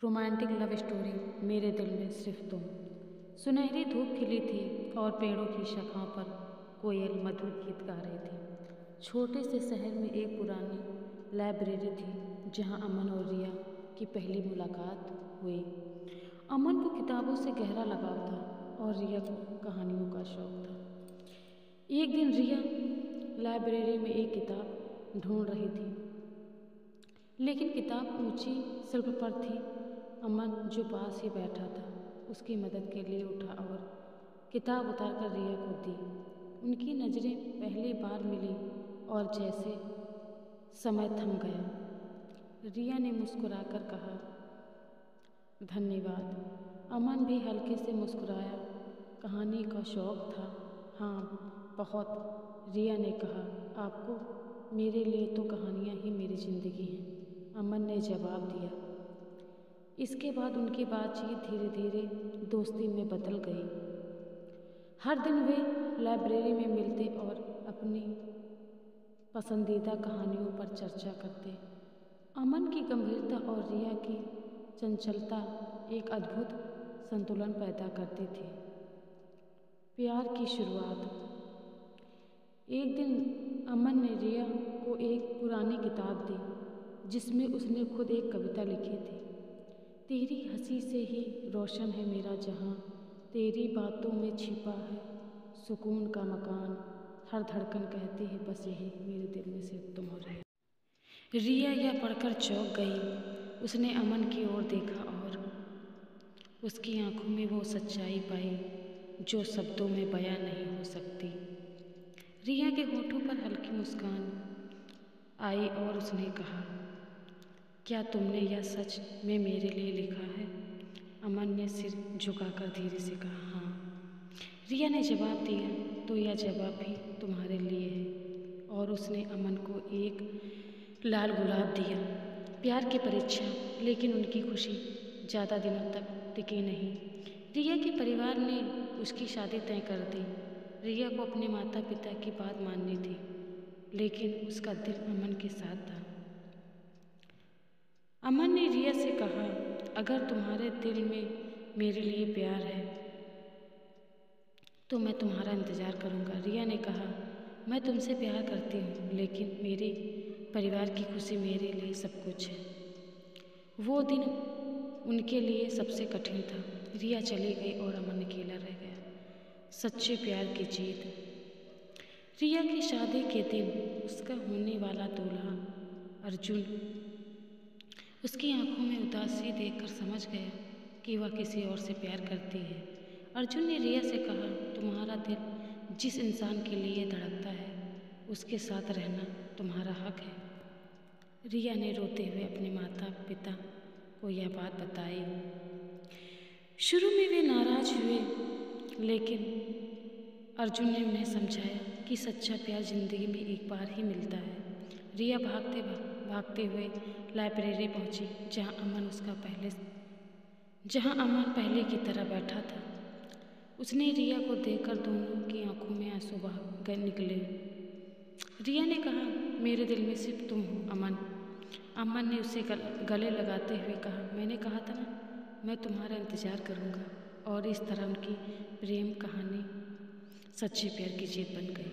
Romantic love story मेरे दिल में सिर्फ तुम। सुनहरी धूप खिली थी और पेड़ों की शाखाओं पर कोयल मधुर गीत गा रही थी। छोटे से शहर में एक पुरानी लाइब्रेरी थी जहां अमन और रिया की पहली मुलाकात हुई। अमन को किताबों से गहरा लगाव था और रिया को कहानियों का शौक था। एक दिन रिया लाइब्रेरी में एक किताब ढूंढ रही थी, लेकिन किताब ऊंची शेल्फ पर थी। अमन जो पास ही बैठा था उसकी मदद के लिए उठा और किताब उतारकर रिया को दी। उनकी नज़रें पहली बार मिली और जैसे समय थम गया। रिया ने मुस्कुराकर कहा, धन्यवाद। अमन भी हल्के से मुस्कुराया। कहानी का शौक था? हाँ, बहुत। रिया ने कहा, आपको? मेरे लिए तो कहानियाँ ही मेरी ज़िंदगी हैं, अमन ने जवाब दिया। इसके बाद उनकी बातचीत धीरे धीरे दोस्ती में बदल गई। हर दिन वे लाइब्रेरी में मिलते और अपनी पसंदीदा कहानियों पर चर्चा करते। अमन की गंभीरता और रिया की चंचलता एक अद्भुत संतुलन पैदा करती थी। प्यार की शुरुआत। एक दिन अमन ने रिया को एक पुरानी किताब दी जिसमें उसने खुद एक कविता लिखी थी। तेरी हंसी से ही रोशन है मेरा जहां, तेरी बातों में छिपा है सुकून का मकान, हर धड़कन कहती है बस यही मेरे दिल में सिर्फ तुम हो रहे। रिया यह पढ़कर चौंक गई। उसने अमन की ओर देखा और उसकी आंखों में वो सच्चाई पाई जो शब्दों में बयां नहीं हो सकती। रिया के होठों पर हल्की मुस्कान आई और उसने कहा, क्या तुमने यह सच में मेरे लिए लिखा है? अमन ने सिर झुकाकर धीरे से कहा, हाँ। रिया ने जवाब दिया, तो यह जवाब भी तुम्हारे लिए है। और उसने अमन को एक लाल गुलाब दिया। प्यार की परीक्षा। लेकिन उनकी खुशी ज़्यादा दिनों तक टिकी नहीं। रिया के परिवार ने उसकी शादी तय कर दी। रिया को अपने माता पिता की बात माननी थी, लेकिन उसका दिल अमन के साथ था। अमन ने रिया से कहा, अगर तुम्हारे दिल में मेरे लिए प्यार है तो मैं तुम्हारा इंतज़ार करूँगा। रिया ने कहा, मैं तुमसे प्यार करती हूँ, लेकिन मेरे परिवार की खुशी मेरे लिए सब कुछ है। वो दिन उनके लिए सबसे कठिन था। रिया चली गई और अमन अकेला रह गया। सच्चे प्यार की जीत। रिया की शादी के दिन उसका होने वाला दूल्हा अर्जुन उसकी आंखों में उदासी देखकर समझ गया कि वह किसी और से प्यार करती है। अर्जुन ने रिया से कहा, तुम्हारा दिल जिस इंसान के लिए धड़कता है उसके साथ रहना तुम्हारा हक है। रिया ने रोते हुए अपने माता पिता को यह बात बताई। शुरू में वे नाराज हुए, लेकिन अर्जुन ने उन्हें समझाया कि सच्चा प्यार जिंदगी में एक बार ही मिलता है। रिया भागते हुए लाइब्रेरी पहुंची जहां अमन पहले की तरह बैठा था। उसने रिया को देखकर दोनों की आंखों में आंसू बह निकले। रिया ने कहा, मेरे दिल में सिर्फ तुम हो अमन। अमन ने उसे गले लगाते हुए कहा, मैंने कहा था ना, मैं तुम्हारा इंतज़ार करूँगा। और इस तरह उनकी प्रेम कहानी सच्चे प्यार की जीत बन गई।